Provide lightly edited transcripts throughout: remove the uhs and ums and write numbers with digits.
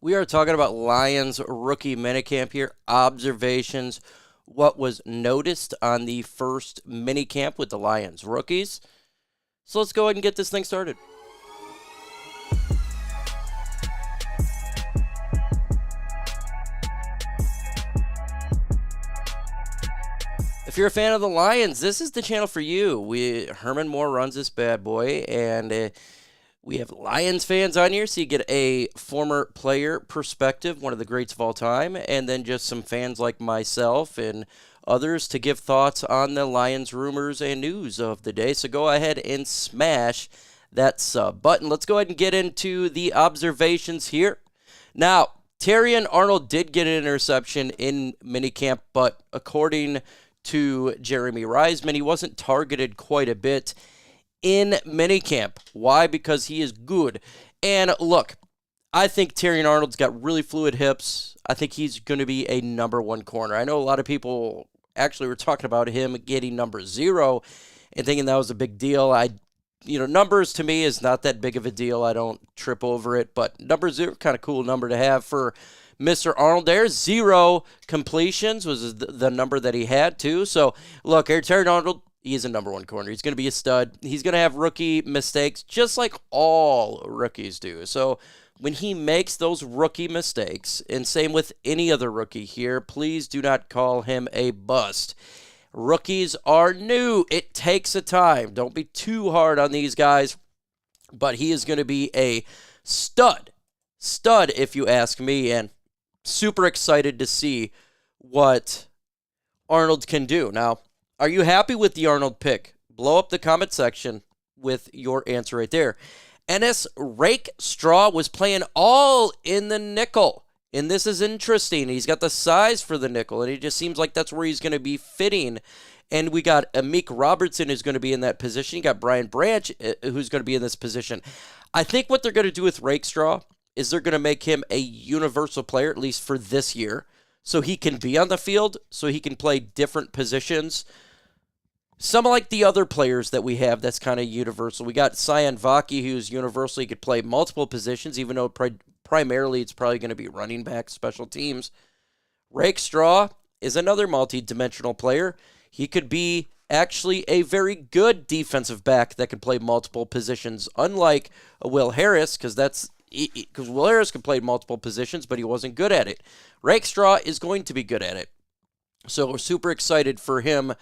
We are talking about Lions rookie minicamp here, observations, what was noticed on the first minicamp with the Lions rookies. So let's go ahead and get this thing started. If you're a fan of the Lions, this is the channel for you. Herman Moore runs this bad boy, and we have Lions fans on here, so you get a former player perspective, one of the greats of all time, and then just some fans like myself and others to give thoughts on the Lions rumors and news of the day. So go ahead and smash that sub button. Let's go ahead and get into the observations here. Now, Terrion Arnold did get an interception in minicamp, but according to Jeremy Reisman, he wasn't targeted quite a bit in minicamp. Why? Because he is good. And look, I think Terrion Arnold's got really fluid hips. I think he's going to be a number one corner. I know a lot of people actually were talking about him getting number 0 and thinking that was a big deal. Numbers to me is not that big of a deal. I don't trip over it, but number 0, kind of cool number to have for Mr. Arnold there. 0 completions was the number that he had too. So look, Terrion Arnold, he's a number one corner. He's going to be a stud. He's going to have rookie mistakes just like all rookies do. So when he makes those rookie mistakes, and same with any other rookie here, please do not call him a bust. Rookies are new. It takes a time. Don't be too hard on these guys, but he is going to be a stud. Stud, if you ask me, and super excited to see what Arnold can do. Now, are you happy with the Arnold pick? Blow up the comment section with your answer right there. Ennis Rakestraw was playing all in the nickel. And this is interesting. He's got the size for the nickel, and it just seems like that's where he's going to be fitting. And we got Amik Robertson who's going to be in that position. You got Brian Branch who's going to be in this position. I think what they're going to do with Rakestraw is they're going to make him a universal player, at least for this year, so he can be on the field, so he can play different positions. Some like the other players that we have that's kind of universal. We got Sion Vaki, who's universal. He could play multiple positions, even though primarily it's probably going to be running back, special teams. Rakestraw is another multi-dimensional player. He could be actually a very good defensive back that can play multiple positions, unlike Will Harris, because Will Harris can play multiple positions, but he wasn't good at it. Rakestraw is going to be good at it. So we're super excited for him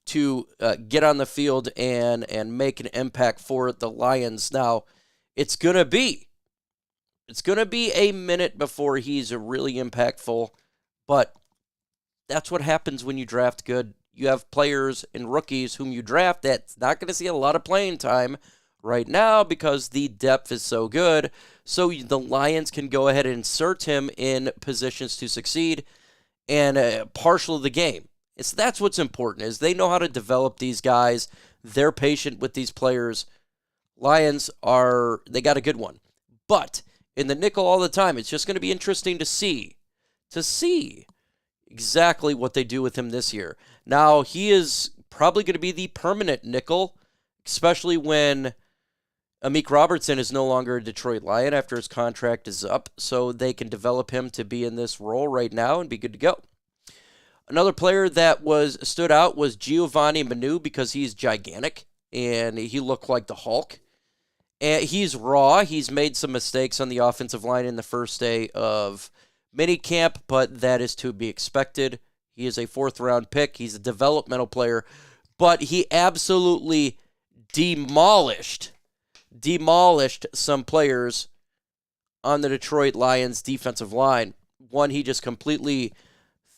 to get on the field and make an impact for the Lions. Now, it's going to be a minute before he's really impactful, but that's what happens when you draft good. You have players and rookies whom you draft that's not going to see a lot of playing time right now because the depth is so good. So the Lions can go ahead and insert him in positions to succeed and partial of the game. That's what's important, is they know how to develop these guys. They're patient with these players. Lions they got a good one. But in the nickel all the time, it's just going to be interesting to see exactly what they do with him this year. Now, he is probably going to be the permanent nickel, especially when Amik Robertson is no longer a Detroit Lion after his contract is up, so they can develop him to be in this role right now and be good to go. Another player that stood out was Giovani Manu because he's gigantic and he looked like the Hulk. And he's raw. He's made some mistakes on the offensive line in the first day of minicamp, but that is to be expected. He is a 4th-round pick. He's a developmental player, but he absolutely demolished some players on the Detroit Lions defensive line. One, he just completely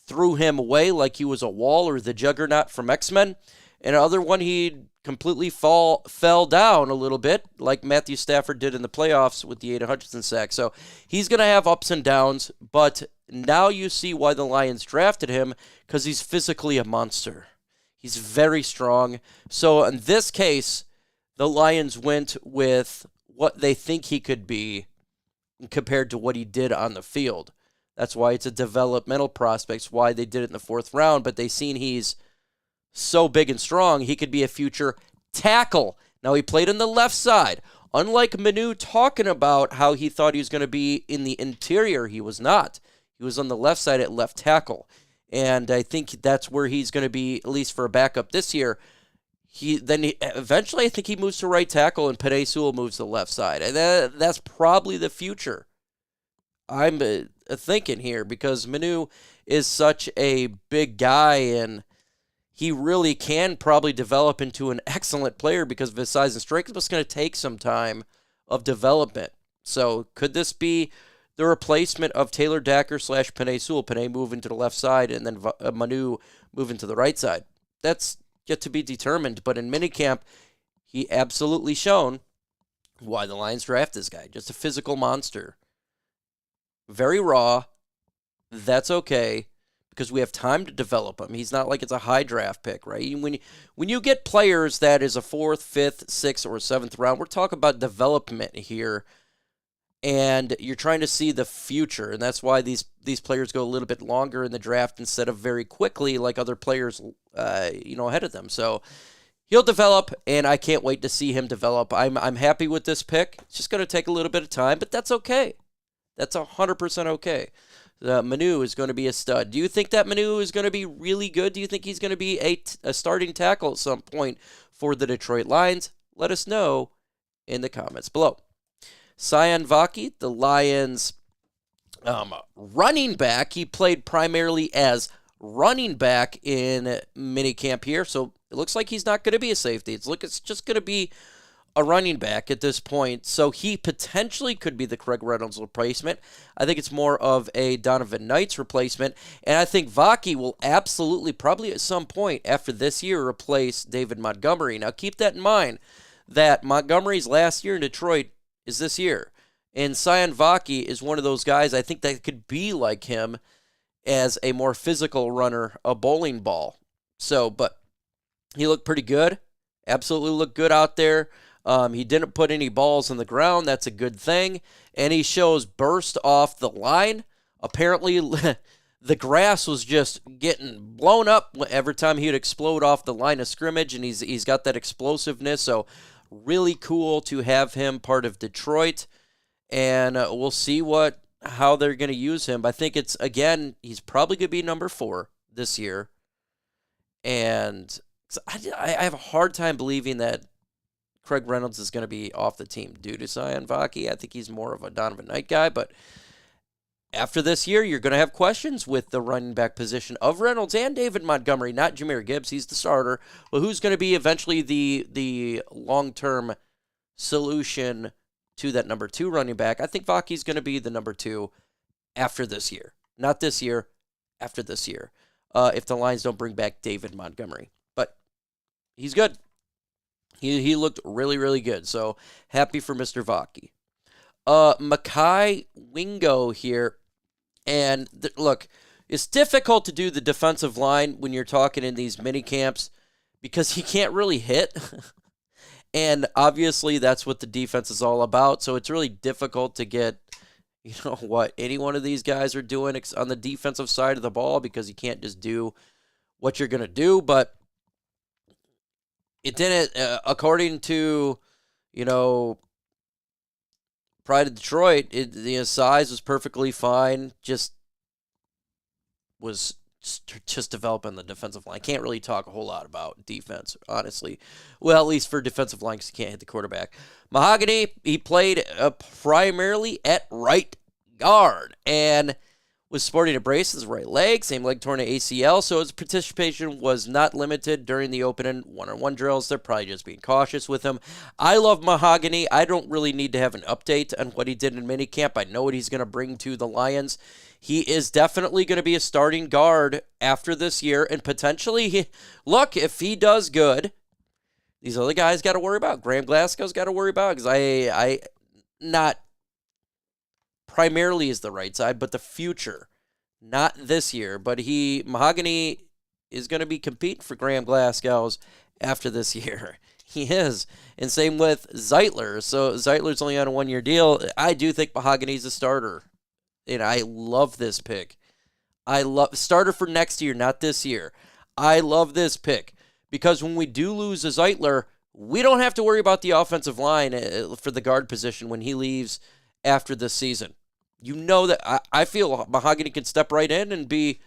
threw him away like he was a wall or the Juggernaut from X-Men. And another one, he completely fell down a little bit like Matthew Stafford did in the playoffs with the Aiden Hutchinson sack. So he's going to have ups and downs, but now you see why the Lions drafted him, because he's physically a monster. He's very strong. So in this case, the Lions went with what they think he could be compared to what he did on the field. That's why it's a developmental prospect. It's why they did it in the 4th round, but they seen he's so big and strong, he could be a future tackle. Now, he played on the left side. Unlike Manu talking about how he thought he was going to be in the interior, he was not. He was on the left side at left tackle. And I think that's where he's going to be, at least for a backup this year. Eventually, I think he moves to right tackle, and Penei Sewell moves to the left side. And that's probably the future. I'm thinking here, because Manu is such a big guy, and he really can probably develop into an excellent player because of his size and strength, but it's going to take some time of development. So could this be the replacement of Taylor Decker / Penei Sewell? Penei moving to the left side and then Manu moving to the right side. That's yet to be determined, but in minicamp, he absolutely shown why the Lions draft this guy. Just a physical monster. Very raw. That's okay, because we have time to develop him. He's not like it's a high draft pick, right? When you get players that is a 4th, 5th, 6th, or 7th round, we're talking about development here, and you're trying to see the future, and that's why these players go a little bit longer in the draft instead of very quickly like other players, ahead of them. So he'll develop, and I can't wait to see him develop. I'm happy with this pick. It's just going to take a little bit of time, but that's okay. That's 100% okay. Manu is going to be a stud. Do you think that Manu is going to be really good? Do you think he's going to be a starting tackle at some point for the Detroit Lions? Let us know in the comments below. Sion Vaki, the Lions running back. He played primarily as running back in minicamp here, so it looks like he's not going to be a safety. It's just going to be a running back at this point, so he potentially could be the Craig Reynolds replacement. I think it's more of a Donovan Knight's replacement, and I think Vaki will absolutely, probably at some point after this year, replace David Montgomery. Now, keep that in mind, that Montgomery's last year in Detroit is this year, and Sion Vaki is one of those guys I think that could be like him as a more physical runner, a bowling ball. So, but he looked pretty good, absolutely looked good out there. He didn't put any balls on the ground. That's a good thing. And he shows burst off the line. Apparently, the grass was just getting blown up every time he would explode off the line of scrimmage, and he's got that explosiveness. So really cool to have him part of Detroit. And we'll see how they're going to use him. I think he's probably going to be number 4 this year. And I have a hard time believing that Craig Reynolds is going to be off the team due to Sion Vaki. I think he's more of a Donovan Knight guy, but after this year, you're going to have questions with the running back position of Reynolds and David Montgomery, not Jahmyr Gibbs. He's the starter. But who's going to be eventually the long-term solution to that number 2 running back? I think Vaki's going to be the number 2 after this year. Not this year, after this year, if the Lions don't bring back David Montgomery. But he's good. He looked really, really good. So happy for Mr. Vaki. Makai Wingo here. And look, it's difficult to do the defensive line when you're talking in these mini camps because he can't really hit. And obviously that's what the defense is all about. So it's really difficult to get, what any one of these guys are doing on the defensive side of the ball because you can't just do what you're going to do. But it didn't, according to, Pride of Detroit, the size was perfectly fine. Just developing the defensive line. Can't really talk a whole lot about defense, honestly. Well, at least for defensive line, because he can't hit the quarterback. Mahogany, he played primarily at right guard and was sporting a brace in his right leg, same leg torn to ACL, so his participation was not limited during the opening one-on-one drills. They're probably just being cautious with him. I love Mahogany. I don't really need to have an update on what he did in minicamp. I know what he's going to bring to the Lions. He is definitely going to be a starting guard after this year, and potentially, look, if he does good, these other guys got to worry about. Graham Glasgow's got to worry about, because I not primarily is the right side, but the future. Not this year, but Mahogany is going to be competing for Graham Glasgow's after this year. He is. And same with Zeitler. So Zeitler's only on a 1-year deal. I do think Mahogany's a starter. And I love this pick. I love starter for next year, not this year. I love this pick because when we do lose a Zeitler, we don't have to worry about the offensive line for the guard position when he leaves after this season. You know that I feel Mahogany can step right in and be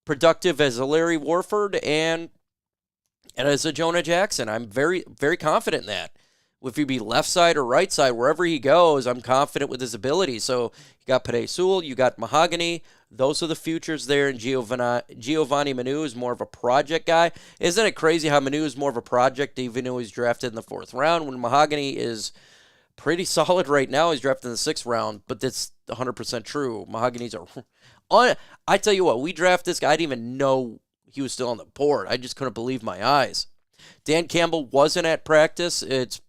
productive as a Larry Warford and as a Jonah Jackson. I'm very, very confident in that. If he be left side or right side, wherever he goes, I'm confident with his ability. So you got Penei Sewell, you got Mahogany. Those are the futures there. And Giovani Manu is more of a project guy. Isn't it crazy how Manu is more of a project even though he's drafted in the 4th round when Mahogany is pretty solid right now? He's drafted in the 6th round, but that's 100% true. Mahogany's I tell you what, we draft this guy. I didn't even know he was still on the board. I just couldn't believe my eyes. Dan Campbell wasn't at practice. It's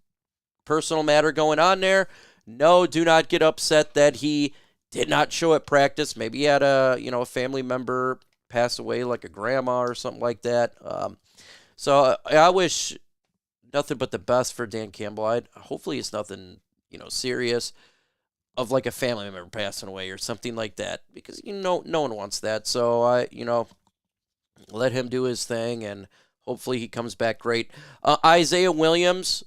personal matter going on there. No, do not get upset that he did not show at practice. Maybe he had a family member pass away, like a grandma or something like that. So I wish nothing but the best for Dan Campbell. Hopefully it's nothing serious of like a family member passing away or something like that, because no one wants that. So let him do his thing, and hopefully he comes back great. Isaiah Williams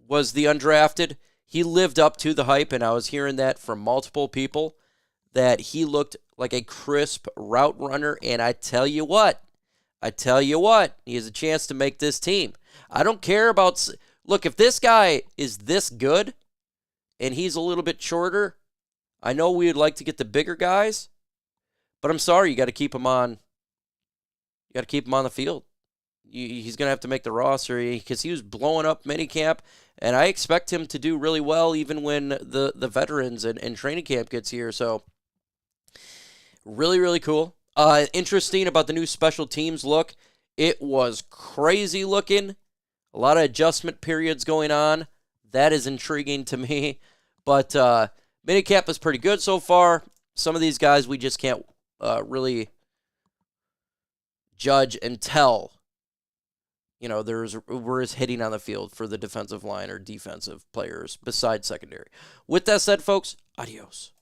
was the undrafted. He lived up to the hype, and I was hearing that from multiple people that he looked like a crisp route runner, and I tell you what, he has a chance to make this team. I don't care about – look, if this guy is this good and he's a little bit shorter, I know we would like to get the bigger guys, but I'm sorry, you got to keep him on. You got to keep him on the field. He's going to have to make the roster because he was blowing up minicamp, and I expect him to do really well even when the veterans and training camp gets here. So really, really cool. Interesting about the new special teams look. It was crazy looking. A lot of adjustment periods going on. That is intriguing to me. But minicamp is pretty good so far. Some of these guys we just can't really judge and tell. We're hitting on the field for the defensive line or defensive players besides secondary. With that said, folks, adios.